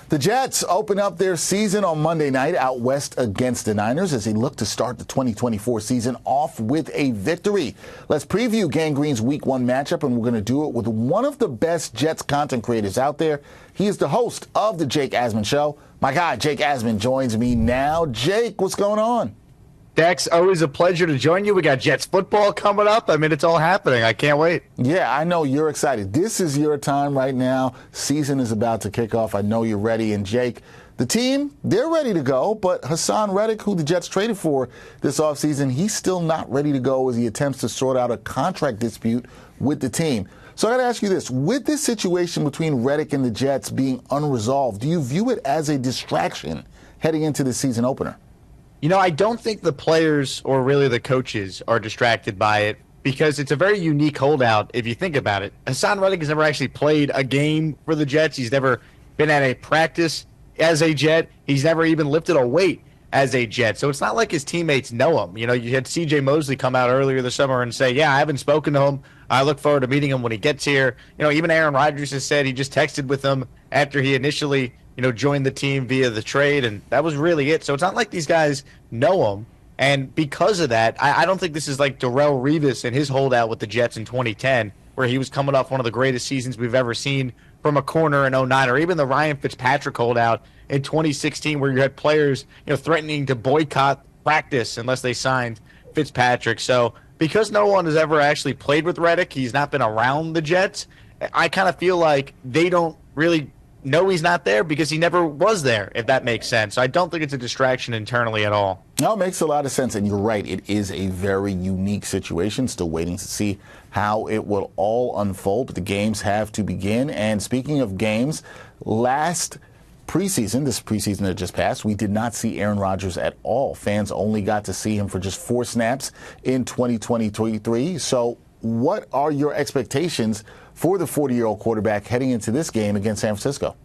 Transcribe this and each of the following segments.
The Jets open up their season on Monday night out west against the Niners as they look to start the 2024 season off with a victory. Let's preview Gang Green's Week 1 matchup, and we're going to do it with one of the best Jets content creators out there. He is the host of the Jake Asman Show. My guy, Jake Asman, joins me now. Jake, what's going on? Dex, always a pleasure to join you. We got Jets football coming up. I mean, it's all happening. I can't wait. Yeah, I know you're excited. This is your time right now. Season is about to kick off. I know you're ready. And Jake, the team, they're ready to go. But Haason Reddick, who the Jets traded for this offseason, he's still not ready to go as he attempts to sort out a contract dispute with the team. So I got to ask you this. With this situation between Reddick and the Jets being unresolved, do you view it as a distraction heading into the season opener? You know, I don't think the players or really the coaches are distracted by it because it's a very unique holdout if you think about it. Haason Reddick has never actually played a game for the Jets. He's never been at a practice as a Jet. He's never even lifted a weight as a Jet. So it's not like his teammates know him. You know, you had C.J. Mosley come out earlier this summer and say, yeah, I haven't spoken to him. I look forward to meeting him when he gets here. You know, even Aaron Rodgers has said he just texted with him after he initially joined the team via the trade, and that was really it. So it's not like these guys know him. And because of that, I don't think this is like Darrelle Revis and his holdout with the Jets in 2010, where he was coming off one of the greatest seasons we've ever seen from a corner in 2009, or even the Ryan Fitzpatrick holdout in 2016, where you had players threatening to boycott practice unless they signed Fitzpatrick. So because no one has ever actually played with Reddick, he's not been around the Jets, I kind of feel like they don't really know he's not there because he never was there, if that makes sense. So I don't think it's a distraction internally at all. No, it makes a lot of sense, and you're right. It is a very unique situation. Still waiting to see how it will all unfold, but the games have to begin. And speaking of games, this preseason that just passed, we did not see Aaron Rodgers at all. Fans only got to see him for just 4 snaps in 2023. So what are your expectations for the 40-year-old quarterback heading into this game against San Francisco?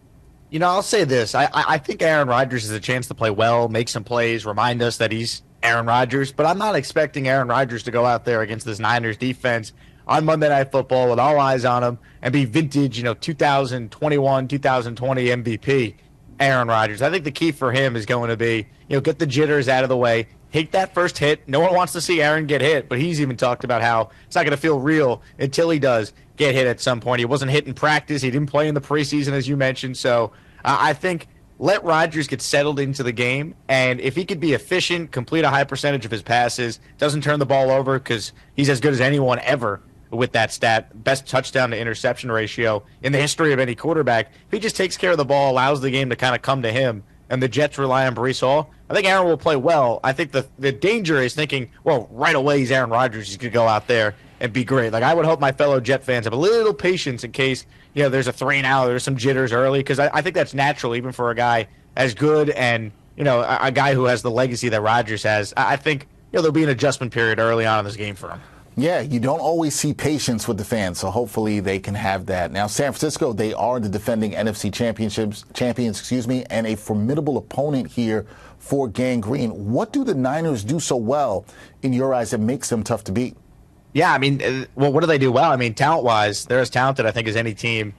You know, I'll say this. I think Aaron Rodgers has a chance to play well, make some plays, remind us that he's Aaron Rodgers. But I'm not expecting Aaron Rodgers to go out there against this Niners defense on Monday Night Football with all eyes on him and be vintage, 2021, 2020 MVP Aaron Rodgers. I think the key for him is going to be, get the jitters out of the way, take that first hit. No one wants to see Aaron get hit, but he's even talked about how it's not going to feel real until he does get hit at some point. He wasn't hit in practice. He didn't play in the preseason, as you mentioned. So I think let Rodgers get settled into the game, and if he could be efficient, complete a high percentage of his passes, doesn't turn the ball over because he's as good as anyone ever with that stat, best touchdown to interception ratio in the history of any quarterback. If he just takes care of the ball, allows the game to kind of come to him, and the Jets rely on Breece Hall, I think Aaron will play well. I think the danger is thinking, well, right away he's Aaron Rodgers. He's going to go out there and be great. Like, I would hope my fellow Jet fans have a little patience in case, there's a 3-and-out, there's some jitters early, because I think that's natural even for a guy as good and, a guy who has the legacy that Rodgers has. I think, there'll be an adjustment period early on in this game for him. Yeah, you don't always see patience with the fans, so hopefully they can have that. Now, San Francisco, they are the defending NFC champions, and a formidable opponent here for Gang Green. What do the Niners do so well in your eyes that makes them tough to beat? Yeah, I mean, well, what do they do well? I mean, talent-wise, they're as talented, I think, as any team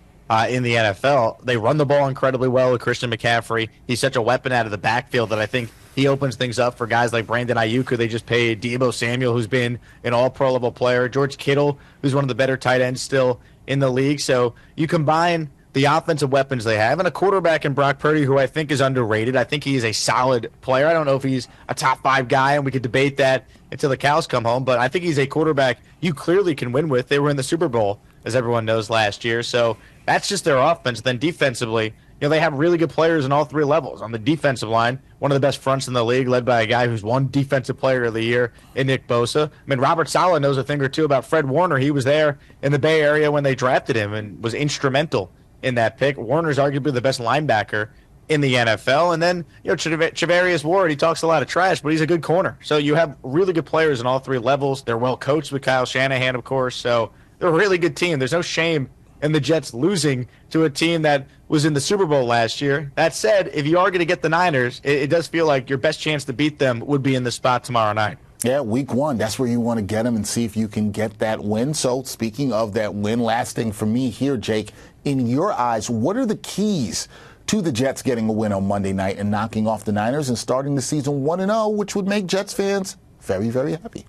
in the NFL. They run the ball incredibly well with Christian McCaffrey. He's such a weapon out of the backfield that I think he opens things up for guys like Brandon Ayuk, who they just paid, Deebo Samuel, who's been an all-pro level player, George Kittle, who's one of the better tight ends still in the league. So you combine the offensive weapons they have and a quarterback in Brock Purdy, who I think is underrated. I think he is a solid player. I don't know if he's a top 5 guy, and we could debate that until the cows come home, but I think he's a quarterback you clearly can win with. They were in the Super Bowl, as everyone knows, last year. So that's just their offense. Then defensively, they have really good players in all 3 levels. On the defensive line, one of the best fronts in the league, led by a guy who's won Defensive Player of the Year in Nick Bosa. I mean, Robert Saleh knows a thing or two about Fred Warner. He was there in the Bay Area when they drafted him and was instrumental in that pick. Warner's arguably the best linebacker in the NFL. And then, Charvarius Ward, he talks a lot of trash, but he's a good corner. So you have really good players in all 3 levels. They're well coached with Kyle Shanahan, of course. So they're a really good team. There's no shame in the Jets losing to a team that was in the Super Bowl last year. That said, if you are going to get the Niners, it does feel like your best chance to beat them would be in the spot tomorrow night. Yeah, week 1, that's where you want to get them and see if you can get that win. So speaking of that win, last thing for me here, Jake, in your eyes, what are the keys to the Jets getting a win on Monday night and knocking off the Niners and starting the season 1-0, which would make Jets fans very, very happy.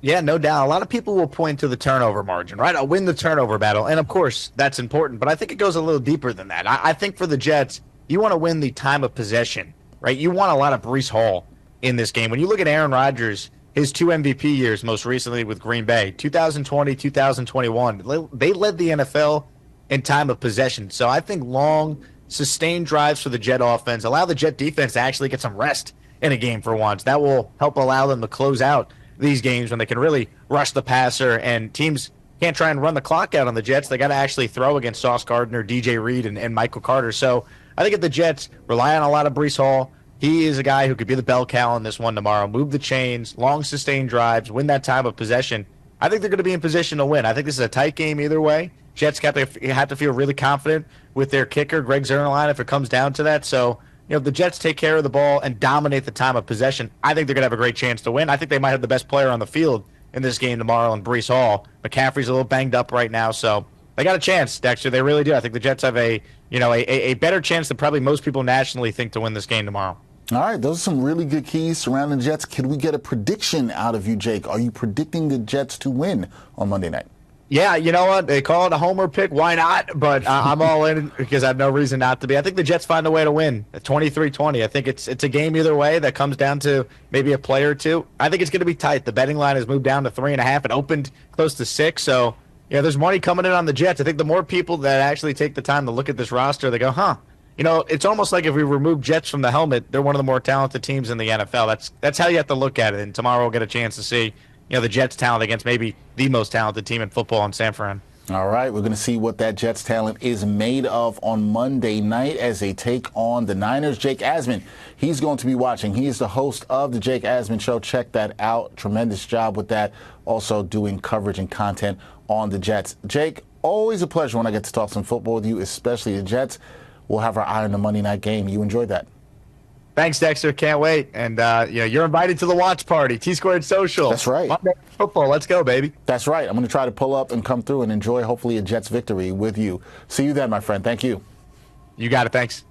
Yeah, no doubt. A lot of people will point to the turnover margin, right? I'll win the turnover battle. And, of course, that's important. But I think it goes a little deeper than that. I think for the Jets, you want to win the time of possession, right? You want a lot of Breece Hall in this game. When you look at Aaron Rodgers, his 2 MVP years, most recently with Green Bay, 2020, 2021, they led the NFL in time of possession. So I think long, sustained drives for the Jet offense allow the Jet defense to actually get some rest in a game for once. That will help allow them to close out these games when they can really rush the passer, and teams can't try and run the clock out on the Jets. They got to actually throw against Sauce Gardner, DJ Reed, and Michael Carter. So I think if the Jets rely on a lot of Breece Hall, he is a guy who could be the bell cow in this one tomorrow. Move the chains, long sustained drives, win that time of possession. I think they're going to be in position to win. I think this is a tight game either way. Jets have to feel really confident with their kicker, Greg Zerline, if it comes down to that. So, if the Jets take care of the ball and dominate the time of possession, I think they're going to have a great chance to win. I think they might have the best player on the field in this game tomorrow in Breece Hall. McCaffrey's a little banged up right now, so they got a chance, Dexter. They really do. I think the Jets have a better chance than probably most people nationally think to win this game tomorrow. All right, those are some really good keys surrounding the Jets. Can we get a prediction out of you, Jake? Are you predicting the Jets to win on Monday night? Yeah, you know what? They call it a homer pick. Why not? But I'm all in because I have no reason not to be. I think the Jets find a way to win at 23-20. I think it's a game either way that comes down to maybe a play or two. I think it's going to be tight. The betting line has moved down to 3.5. It opened close to 6. So, there's money coming in on the Jets. I think the more people that actually take the time to look at this roster, they go, it's almost like if we remove Jets from the helmet, they're one of the more talented teams in the NFL. That's how you have to look at it. And tomorrow we'll get a chance to see the Jets' talent against maybe the most talented team in football in San Fran. All right, we're going to see what that Jets talent is made of on Monday night as they take on the Niners. Jake Asman, he's going to be watching. He is the host of the Jake Asman Show. Check that out. Tremendous job with that. Also doing coverage and content on the Jets. Jake, always a pleasure when I get to talk some football with you, especially the Jets. We'll have our eye on the Monday night game. You enjoyed that. Thanks, Dexter. Can't wait. And, you're invited to the watch party, T-Squared Social. That's right. Monday football. Let's go, baby. That's right. I'm going to try to pull up and come through and enjoy, hopefully, a Jets victory with you. See you then, my friend. Thank you. You got it. Thanks.